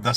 10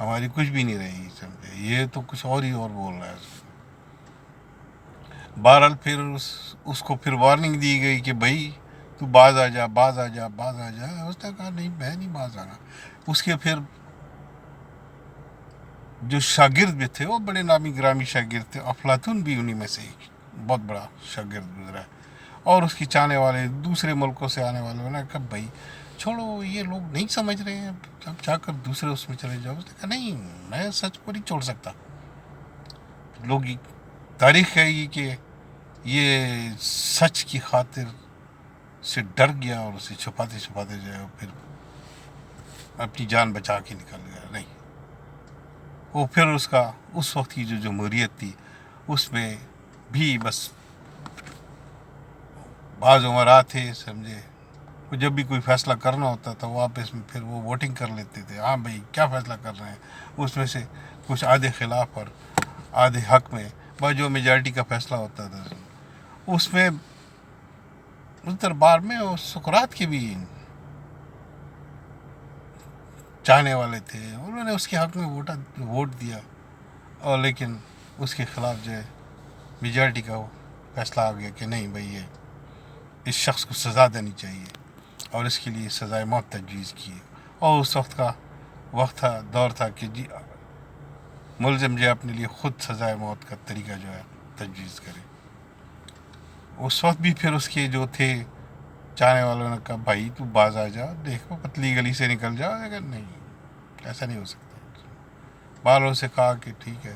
ہماری کچھ بھی نہیں رہی سمجھے. یہ تو کچھ اور ہی اور بول رہا ہے. بہرحال پھر اس کو پھر وارننگ دی گئی کہ بھائی تو باز آ جا باز آ جا باز آ جا. اس نے کہا نہیں میں نہیں باز آنا. اس کے پھر جو شاگرد بھی تھے وہ بڑے نامی گرامی شاگرد تھے. افلاطون بھی انہی میں سے ایک بہت بڑا شاگرد گزرا ہے. اور اس کی چاہنے والے دوسرے ملکوں سے آنے والے نے کہا بھائی چھوڑو یہ لوگ نہیں سمجھ رہے ہیں اب جا کر دوسرے اس میں چلے جاؤ. اس نے کہا نہیں میں سچ کو نہیں چھوڑ سکتا. لوگ تاریخ کہے گی کہ یہ سچ کی خاطر سے ڈر گیا اور اسے چھپاتے چھپاتے جو ہے پھر اپنی جان بچا کے نکل گیا. نہیں وہ پھر اس کا اس وقت کی جو جمہوریت تھی اس میں بھی بس بعض عمرا تھے سمجھے. جب بھی کوئی فیصلہ کرنا ہوتا تھا وہ آپس میں پھر وہ ووٹنگ کر لیتے تھے. ہاں بھائی کیا فیصلہ کر رہے ہیں. اس میں سے کچھ آدھے خلاف اور آدھے حق میں بس جو میجارٹی کا فیصلہ ہوتا تھا اس میں اس دربار میں سقراط کے بھی چاہنے والے تھے. انہوں نے اس کے حق میں ووٹ دیا اور لیکن اس کے خلاف جو ہے میجارٹی کا فیصلہ آ گیا کہ نہیں بھائی یہ اس شخص کو سزا دینی چاہیے اور اس کے لیے سزائے موت تجویز کی. اور اس وقت کا وقت تھا دور تھا کہ جی ملزم جو ہے اپنے لیے خود سزائے موت کا طریقہ جو ہے تجویز کرے. اس وقت بھی پھر اس کے جو تھے چاہنے والوں نے کہا بھائی تو باز آ جا دیکھو پتلی گلی سے نکل جاؤ. لیکن نہیں ایسا نہیں ہو سکتا. بالوں سے کہا کہ ٹھیک ہے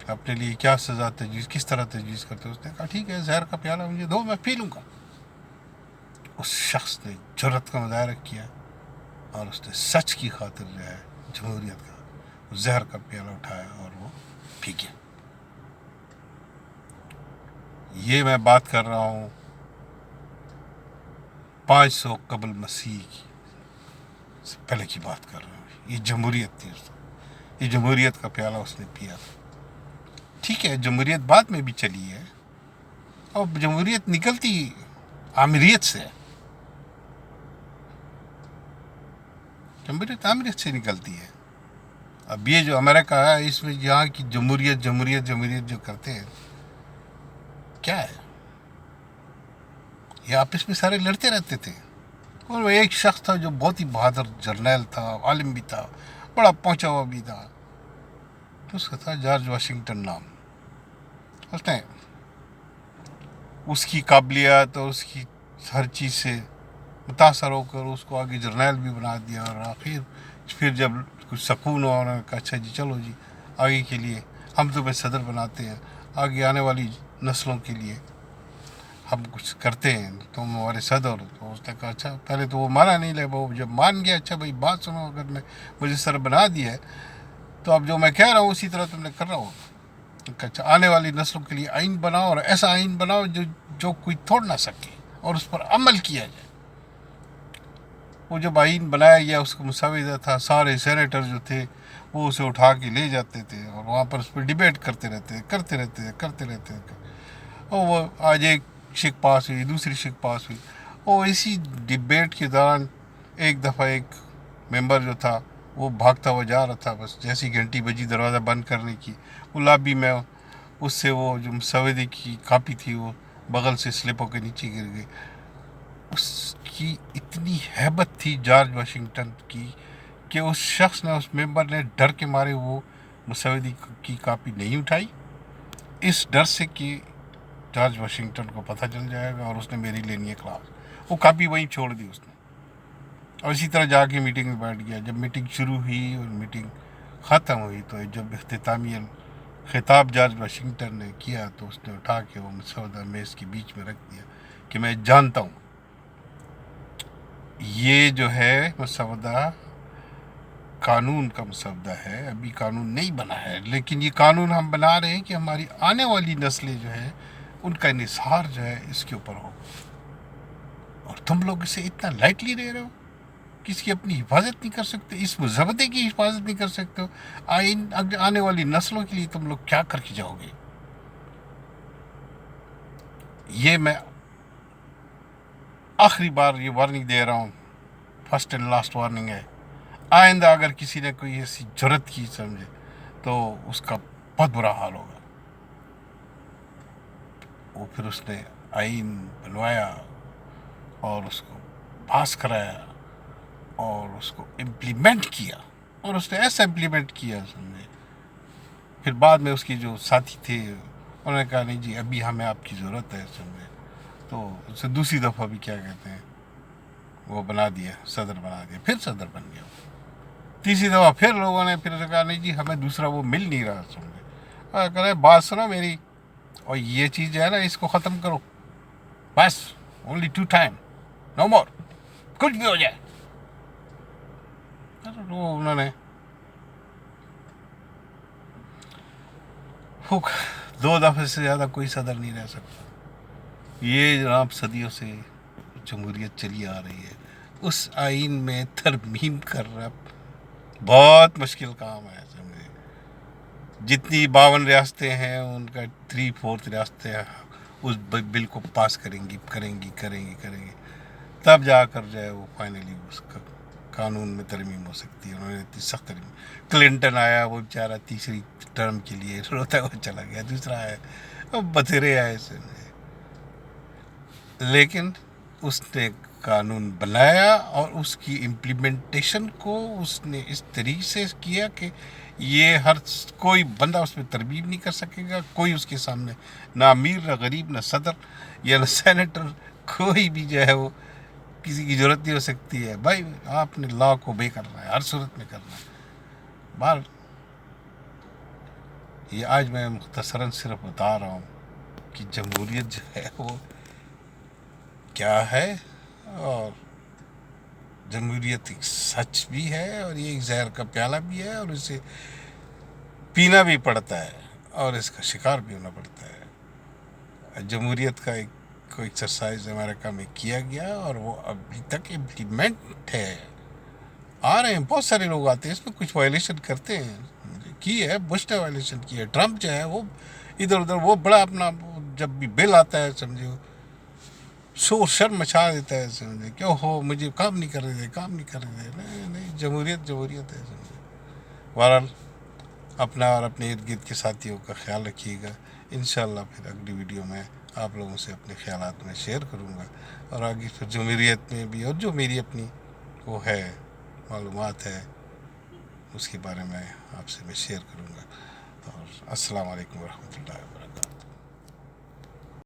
اپنے لیے کیا سزا تجویز کس طرح تجویز کرتے. اس نے کہا ٹھیک ہے زہر کا پیالہ مجھے دو میں پی لوں گا. اس شخص نے جرأت کا مظاہرہ کیا اور اس نے سچ کی خاطر جو ہے جمہوریت کا زہر کا پیالہ اٹھایا اور وہ پی گیا. یہ میں بات کر رہا ہوں 500 قبل مسیح سے پہلے کی بات کر رہا ہوں. یہ جمہوریت تھی. یہ جمہوریت کا پیالہ اس نے پیا تھا. ٹھیک ہے جمہوریت بعد میں بھی چلی ہے اور جمہوریت نکلتی آمریت سے. جمہوریت آمریت سے نکلتی ہے. اب یہ جو امریکہ ہے اس میں یہاں کی جمہوریت جمہوریت جمہوریت جو کرتے ہیں کیا ہے. یہ آپس میں سارے لڑتے رہتے تھے. اور وہ ایک شخص تھا جو بہت ہی بہادر جرنیل تھا عالم بھی تھا بڑا پہنچا ہوا بھی تھا. اس کا تھا جارج واشنگٹن نام. اس نے اس کی قابلیت اور اس کی ہر چیز سے متاثر ہو کر اس کو آگے جرنیل بھی بنا دیا. اور آخر پھر جب کچھ سکون ہوا انہوں نے کہا اچھا جی چلو جی آگے کے لیے ہم تمہیں صدر بناتے ہیں آگے آنے والی نسلوں کے لیے ہم کچھ کرتے ہیں تم ہمارے صدر. تو اس نے کہا اچھا پہلے تو وہ مانا نہیں لے وہ جب مان گیا اچھا بھائی بات سنو اگر میں مجھے صدر بنا دیا ہے تو اب جو میں کہہ رہا ہوں اسی طرح تم نے کر رہا ہو. اچھا آنے والی نسلوں کے لیے آئین بناؤ اور ایسا آئین بناؤ جو کوئی توڑ نہ سکے اور اس پر عمل کیا جائے. وہ جب آئین بنایا گیا اس کو مسودہ تھا سارے سینیٹر جو تھے وہ اسے اٹھا کے لے جاتے تھے اور وہاں پر اس پہ ڈیبیٹ کرتے رہتے. اور وہ آج ایک شک پاس ہوئی دوسری شک پاس ہوئی. اور اسی ڈیبیٹ کے دوران ایک دفعہ ایک ممبر جو تھا وہ بھاگتا ہوا جا رہا تھا. بس جیسی گھنٹی بجی دروازہ بند کرنے کی وہ لابی میں اس سے وہ جو مسودے کی کاپی تھی وہ بغل سے سلپ ہو کے نیچے گر گئی. اس کی اتنی ہیبت تھی جارج واشنگٹن کی کہ اس شخص نے اس ممبر نے ڈر کے مارے وہ مسودے کی کاپی نہیں اٹھائی اس ڈر سے کہ جارج واشنگٹن کو پتہ چل جائے گا اور اس نے میری لینی ہے کلاس. وہ کاپی وہیں چھوڑ دی اس نے اور اسی طرح جا کے میٹنگ میں بیٹھ گیا. جب میٹنگ شروع ہوئی اور میٹنگ ختم ہوئی تو جب اختتامی خطاب جارج واشنگٹن نے کیا تو اس نے اٹھا کے وہ مسودہ میز کے بیچ میں رکھ دیا کہ میں جانتا ہوں یہ جو ہے مسودہ قانون کا مسودہ ہے ابھی قانون نہیں بنا ہے لیکن یہ قانون ہم بنا رہے ہیں کہ ہماری آنے والی نسلیں جو ہے ان کا انحصار جو ہے اس کے اوپر ہو. اور تم لوگ اسے اتنا لائٹلی لے رہے ہو کسی کی اپنی حفاظت نہیں کر سکتے اس مسودے کی حفاظت نہیں کر سکتے ہو. آنے والی نسلوں کے لیے تم لوگ کیا کر کے جاؤ گے. یہ میں آخری بار یہ وارننگ دے رہا ہوں فرسٹ اینڈ لاسٹ وارننگ ہے. آئندہ اگر کسی نے کوئی ایسی جرت کی سمجھے تو اس کا بہت برا حال ہوگا. وہ پھر اس نے آئین بنوایا اور اس کو پاس کرایا اور اس کو امپلیمنٹ کیا, اور اس نے ایسا امپلیمنٹ کیا سمجھے. پھر بعد میں اس کی جو ساتھی تھے انہوں نے کہا نہیں جی ابھی ہمیں آپ کی ضرورت ہے سمجھے, تو اسے دوسری دفعہ بھی کیا کہتے ہیں وہ بنا دیا, صدر بنا دیا, پھر صدر بن گیا. تیسری دفعہ پھر لوگوں نے پھر کہا نہیں جی ہمیں دوسرا وہ مل نہیں رہا سمجھے. کہہ رہے بات سنو میری, اور یہ چیز جو ہے نا اس کو ختم کرو بس, اونلی 2 ٹائم, نو مور, کچھ بھی ہو جائے. وہ انہوں نے 2 دفعے سے زیادہ کوئی صدر نہیں رہ سکتا. یہ جناب صدیوں سے جمہوریت چلی آ رہی ہے. اس آئین میں ترمیم کرنا بہت مشکل کام ہے سمجھے. جتنی 52 ریاستیں ہیں ان کا 3/4 ریاستیں اس بل کو پاس کریں گی, تب جا کر جو ہے وہ فائنلی اس کا قانون میں ترمیم ہو سکتی ہے. انہوں نے اتنی سخت ترمیم. کلنٹن آیا, وہ بیچارہ تیسری ٹرم کے لیے روتا ہوا چلا گیا. دوسرا آیا, بتھیرے آئے سے, لیکن اس نے قانون بنایا اور اس کی امپلیمنٹیشن کو اس نے اس طریقے سے کیا کہ یہ کوئی بندہ اس میں ترمیم نہیں کر سکے گا. کوئی اس کے سامنے نہ امیر نہ غریب نہ صدر یا نہ سینیٹر, کوئی بھی جو ہے وہ کسی کی ضرورت نہیں ہو سکتی ہے. بھائی آپ نے لا کو بے کرنا ہے, ہر صورت میں کرنا ہے. بہر یہ آج میں مختصراً صرف بتا رہا ہوں کہ جمہوریت جو ہے وہ کیا ہے, اور جمہوریت ایک سچ بھی ہے اور یہ ایک زہر کا پیالہ بھی ہے, اور اسے پینا بھی پڑتا ہے اور اس کا شکار بھی ہونا پڑتا ہے. جمہوریت کا کوئی ایکسرسائز امریکہ میں کیا گیا اور وہ ابھی تک امپلیمنٹ ہے. آ رہے ہیں بہت سارے لوگ آتے ہیں, اس میں کچھ وائلیشن کرتے ہیں, کی ہے بش نے وائلیشن کی ہے. ٹرمپ جو ہے وہ ادھر ادھر وہ بڑا اپنا جب بھی بل آتا ہے سمجھے شور شر مچا دیتا ہے سمجھے, کیوں ہو مجھے کام نہیں کر رہے تھے. نہیں, جمہوریت ہے سمجھے. بہرحال اپنا اور اپنے ارد گرد کے ساتھیوں کا خیال رکھیے گا. انشاءاللہ پھر اگلی ویڈیو میں آپ لوگوں سے اپنے خیالات میں شیئر کروں گا, اور آگے پھر جمہوریت میں بھی اور جو میری اپنی وہ ہے معلومات ہے اس کے بارے میں آپ سے میں شیئر کروں گا. اور السلام علیکم ورحمۃ اللہ وبرکاتہ.